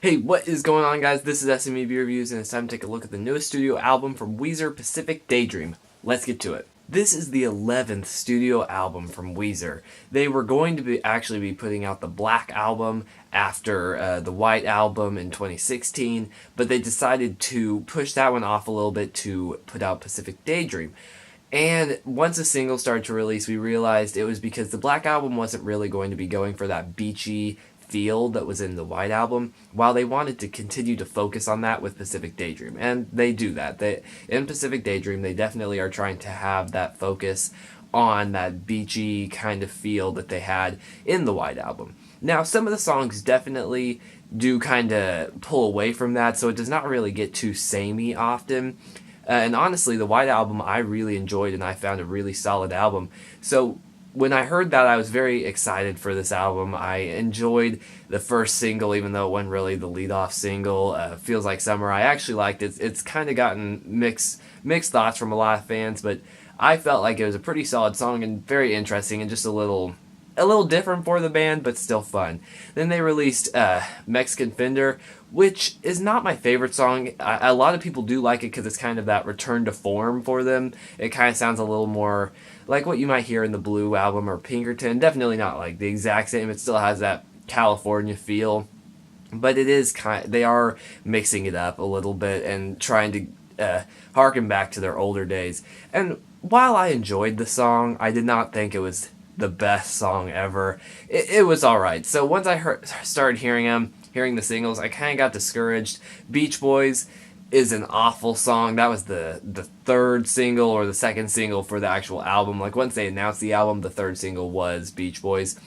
Hey, what is going on, guys? This is SMEB Reviews, and it's time to take a look at the newest studio album from Weezer, Pacific Daydream. Let's get to it. This is the 11th studio album from Weezer. They were going to actually be putting out the Black album after the White album in 2016, but they decided to push that one off a little bit to put out Pacific Daydream. And once the single started to release, we realized it was because the Black album wasn't really going to be going for that beachy feel that was in the White album, while they wanted to continue to focus on that with Pacific Daydream. And they do that. In Pacific Daydream, they definitely are trying to have that focus on that beachy kind of feel that they had in the White album. Now, some of the songs definitely do kind of pull away from that, so it does not really get too samey often. And honestly, the White Album I really enjoyed, and I found a really solid album. So when I heard that, I was very excited for this album. I enjoyed the first single, even though it wasn't really the lead-off single. Feels Like Summer. I actually liked it. It's kind of gotten mixed thoughts from a lot of fans, but I felt like it was a pretty solid song and very interesting and just a little different for the band, but still fun. Then they released Mexican Fender, which is not my favorite song. A lot of people do like it because it's kind of that return to form for them. It kind of sounds a little more like what you might hear in the Blue album or Pinkerton. Definitely not like the exact same. It still has that California feel, but it is they are mixing it up a little bit and trying to harken back to their older days. And while I enjoyed the song, I did not think it was the best song ever. It was alright. So once I started hearing the singles, I kind of got discouraged. Beach Boys is an awful song. That was the third single or the second single for the actual album. Like once they announced the album, the third single was Beach Boys.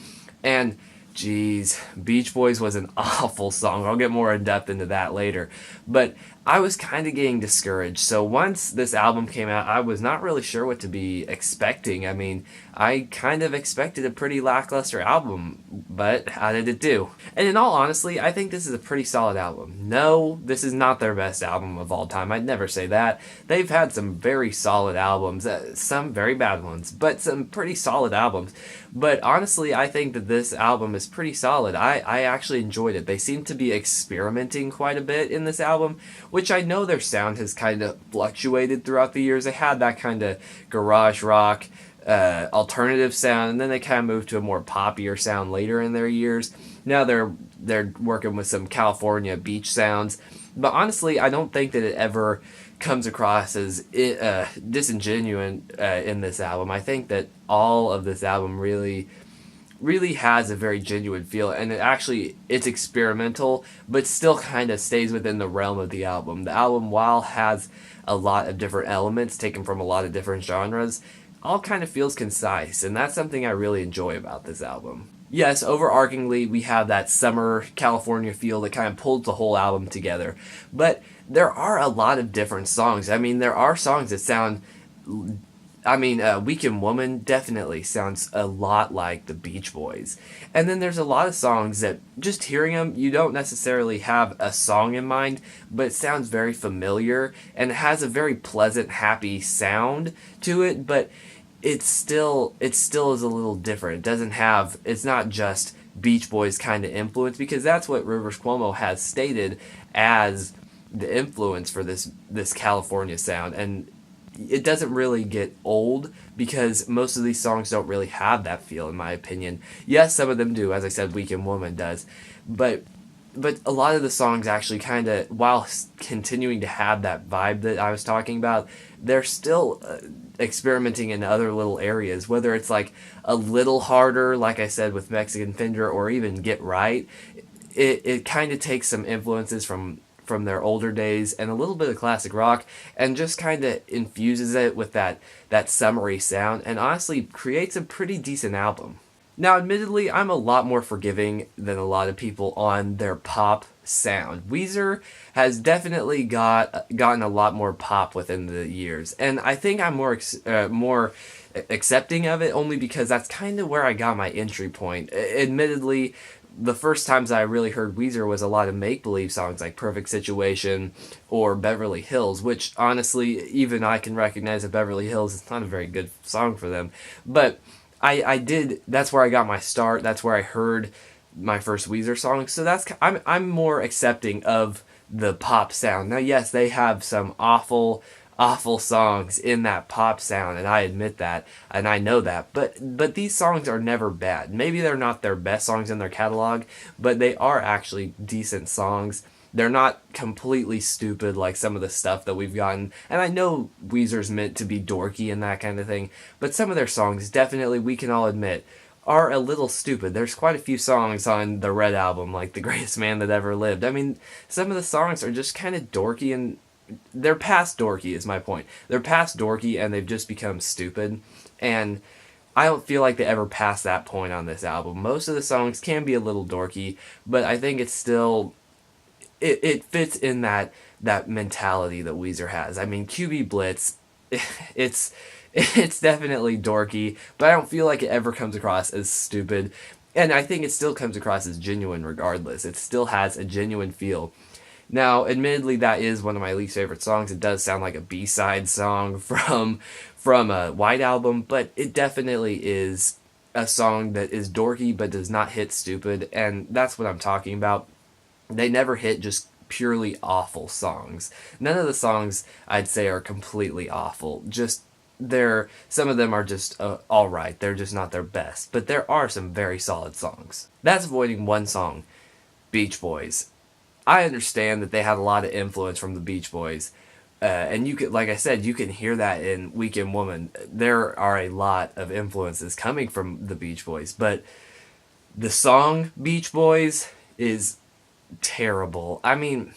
And geez, Beach Boys was an awful song. I'll get more in depth into that later. But I was kind of getting discouraged. So once this album came out, I was not really sure what to be expecting. I mean, I kind of expected a pretty lackluster album, but how did it do? And in all honesty, I think this is a pretty solid album. No, this is not their best album of all time. I'd never say that. They've had some very solid albums, some very bad ones, but some pretty solid albums. But honestly, I think that this album is pretty solid. I actually enjoyed it. They seem to be experimenting quite a bit in this album, which I know their sound has kind of fluctuated throughout the years. They had that kind of garage rock, alternative sound, and then they kind of moved to a more poppier sound later in their years. Now they're working with some California beach sounds, but honestly, I don't think that it ever comes across as disingenuous in this album. I think that all of this album really has a very genuine feel, and it's experimental, but still kind of stays within the realm of the album. The album, while has a lot of different elements taken from a lot of different genres, all kind of feels concise, and that's something I really enjoy about this album. Yes, overarchingly, we have that summer California feel that kind of pulls the whole album together, but there are a lot of different songs. I mean, there are songs that sound... Weekend Woman definitely sounds a lot like the Beach Boys. And then there's a lot of songs that, just hearing them, you don't necessarily have a song in mind, but it sounds very familiar, and it has a very pleasant, happy sound to it, but it still is a little different. It's not just Beach Boys kind of influence, because that's what Rivers Cuomo has stated as the influence for this California sound, and it doesn't really get old because most of these songs don't really have that feel, in my opinion. Yes, some of them do, as I said, Weekend Woman does, but a lot of the songs actually kind of, while continuing to have that vibe that I was talking about, they're still experimenting in other little areas, whether it's like a little harder, like I said with Mexican Fender, or even Get Right. It kind of takes some influences from their older days and a little bit of classic rock, and just kind of infuses it with that summery sound, and honestly creates a pretty decent album. Now, admittedly, I'm a lot more forgiving than a lot of people on their pop sound. Weezer has definitely gotten a lot more pop within the years, and I think I'm more accepting of it, only because that's kind of where I got my entry point. Admittedly, the first times I really heard Weezer was a lot of make-believe songs like Perfect Situation or Beverly Hills, which honestly, even I can recognize that Beverly Hills is not a very good song for them. But that's where I got my start. That's where I heard my first Weezer song, so I'm more accepting of the pop sound. Now, yes, they have some awful songs in that pop sound, and I admit that, and I know that. But these songs are never bad. Maybe they're not their best songs in their catalog, but they are actually decent songs. They're not completely stupid like some of the stuff that we've gotten. And I know Weezer's meant to be dorky and that kind of thing, but some of their songs, definitely, we can all admit, are a little stupid. There's quite a few songs on the Red album, like The Greatest Man That Ever Lived. I mean, some of the songs are just kind of dorky, and they're past dorky is my point. They're past dorky and they've just become stupid. And I don't feel like they ever passed that point on this album. Most of the songs can be a little dorky, but I think it's still... It fits in that mentality that Weezer has. I mean, QB Blitz, it's definitely dorky, but I don't feel like it ever comes across as stupid. And I think it still comes across as genuine regardless. It still has a genuine feel. Now, admittedly, that is one of my least favorite songs. It does sound like a B-side song from a White Album, but it definitely is a song that is dorky but does not hit stupid, and that's what I'm talking about. They never hit just purely awful songs. None of the songs, I'd say, are completely awful. Just some of them are just alright. They're just not their best. But there are some very solid songs. That's avoiding one song, Beach Boys. I understand that they had a lot of influence from the Beach Boys. And you could, like I said, you can hear that in Weekend Woman. There are a lot of influences coming from the Beach Boys. But the song Beach Boys is terrible. I mean,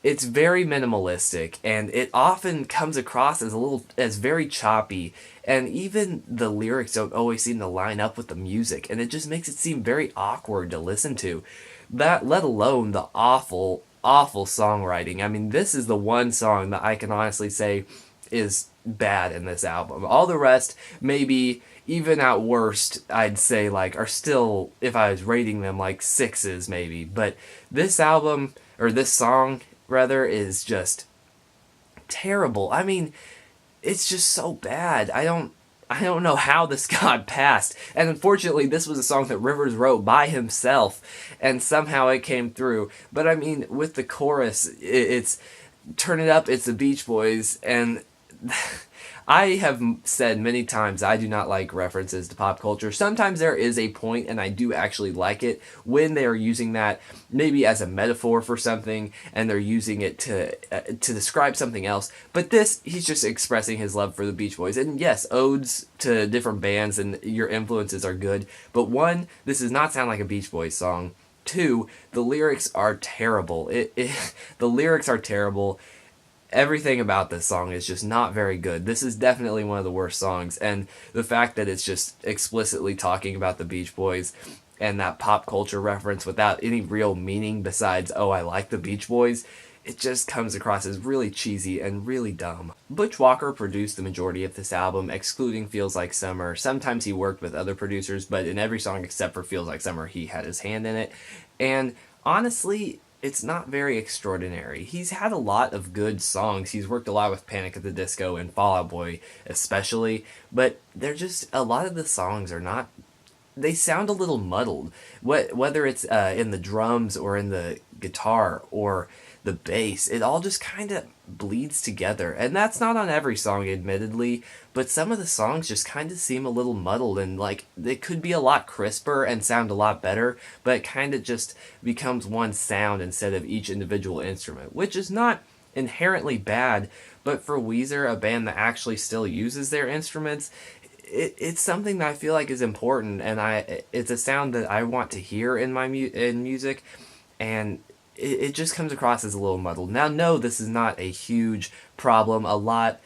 it's very minimalistic, and it often comes across as very choppy, and even the lyrics don't always seem to line up with the music, and it just makes it seem very awkward to listen to. That, let alone the awful songwriting. I mean, this is the one song that I can honestly say is bad in this album. All the rest, maybe even at worst, I'd say, like, are still, if I was rating them, like 6s maybe. But this album, or this song rather, is just terrible. I mean, it's just so bad. I don't know how this got past. And unfortunately, this was a song that Rivers wrote by himself, and somehow it came through. But I mean, with the chorus, it's Turn It Up, it's the Beach Boys, and I have said many times I do not like references to pop culture. Sometimes there is a point, and I do actually like it, when they are using that maybe as a metaphor for something, and they're using it to describe something else. But this, he's just expressing his love for the Beach Boys. And yes, odes to different bands and your influences are good. But one, this does not sound like a Beach Boys song. Two, the lyrics are terrible. The lyrics are terrible. Everything about this song is just not very good. This is definitely one of the worst songs, and the fact that it's just explicitly talking about the Beach Boys and that pop culture reference without any real meaning besides, oh, I like the Beach Boys, it just comes across as really cheesy and really dumb. Butch Walker produced the majority of this album, excluding Feels Like Summer. Sometimes he worked with other producers, but in every song except for Feels Like Summer, he had his hand in it. And honestly, it's not very extraordinary. He's had a lot of good songs. He's worked a lot with Panic at the Disco and Fall Out Boy especially, but they're just, a lot of the songs are not, they sound a little muddled. Whether it's in the drums or in the guitar or the bass, it all just kind of bleeds together. And that's not on every song, admittedly, but some of the songs just kind of seem a little muddled, and like they could be a lot crisper and sound a lot better, but it kind of just becomes one sound instead of each individual instrument, which is not inherently bad, but for Weezer, a band that actually still uses their instruments, it's something that I feel like is important, and it's a sound that I want to hear in my music, and it just comes across as a little muddled. Now, no, this is not a huge problem. A lot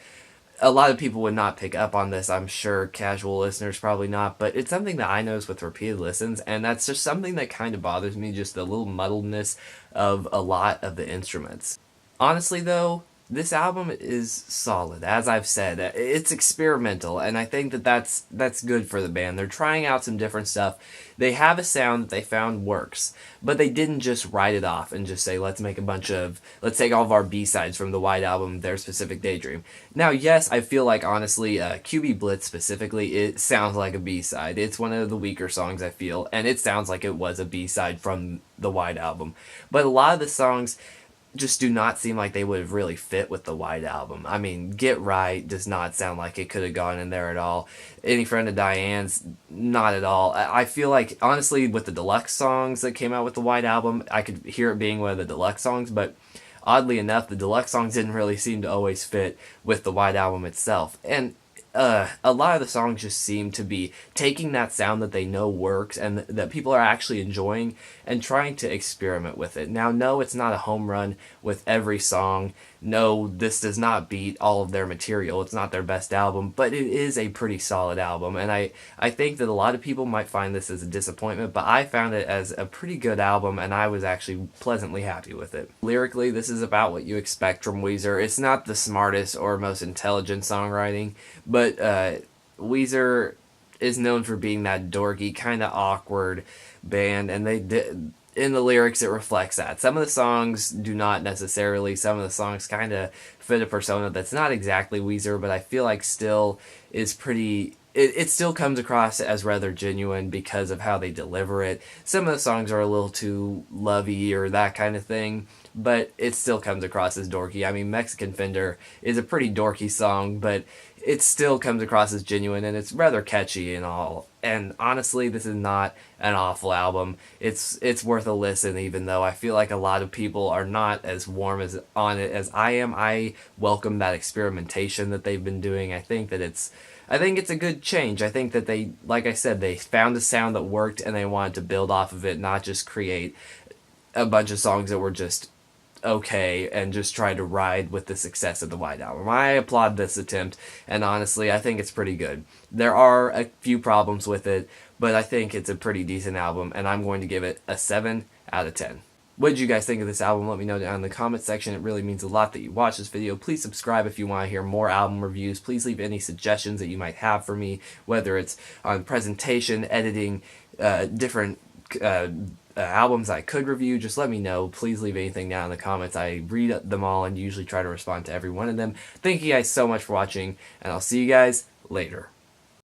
of people would not pick up on this, I'm sure. Casual listeners probably not, but it's something that I notice with repeated listens, and that's just something that kind of bothers me, just the little muddledness of a lot of the instruments. Honestly, though, This album is solid, as I've said. It's experimental, and I think that that's good for the band. They're trying out some different stuff. They have a sound that they found works, but they didn't just write it off and just say, let's take all of our B-sides from the White Album, their specific Daydream. Now, yes, I feel like, honestly, QB Blitz specifically, it sounds like a B-side. It's one of the weaker songs, I feel, and it sounds like it was a B-side from the White Album. But a lot of the songs just do not seem like they would have really fit with the White Album. I mean, Get Right does not sound like it could have gone in there at all. Any Friend of Diane's, not at all. I feel like, honestly, with the deluxe songs that came out with the White Album, I could hear it being one of the deluxe songs, but oddly enough, the deluxe songs didn't really seem to always fit with the White Album itself. And a lot of the songs just seem to be taking that sound that they know works and that people are actually enjoying and trying to experiment with it. Now, no, it's not a home run with every song. No, this does not beat all of their material. It's not their best album, but it is a pretty solid album. And I think that a lot of people might find this as a disappointment, but I found it as a pretty good album, and I was actually pleasantly happy with it. Lyrically, this is about what you expect from Weezer. It's not the smartest or most intelligent songwriting, but Weezer is known for being that dorky, kind of awkward band, and they did, in the lyrics it reflects that. Some of the songs do not necessarily. Some of the songs kind of fit a persona that's not exactly Weezer, but I feel like still is pretty. It still comes across as rather genuine because of how they deliver it. Some of the songs are a little too lovey or that kind of thing, but it still comes across as dorky. I mean, Mexican Fender is a pretty dorky song, but it still comes across as genuine, and it's rather catchy and all. And honestly, this is not an awful album. It's worth a listen, even though I feel like a lot of people are not as warm as on it as I am. I welcome that experimentation that they've been doing. I think it's a good change. I think that they, like I said, they found a sound that worked and they wanted to build off of it, not just create a bunch of songs that were just okay and just try to ride with the success of the White Album. I applaud this attempt, and honestly, I think it's pretty good. There are a few problems with it, but I think it's a pretty decent album, and I'm going to give it a 7 out of 10. What did you guys think of this album? Let me know down in the comment section. It really means a lot that you watch this video. Please subscribe if you want to hear more album reviews. Please leave any suggestions that you might have for me, whether it's on presentation, editing, different albums I could review. Just let me know. Please leave anything down in the comments. I read them all and usually try to respond to every one of them. Thank you guys so much for watching, and I'll see you guys later.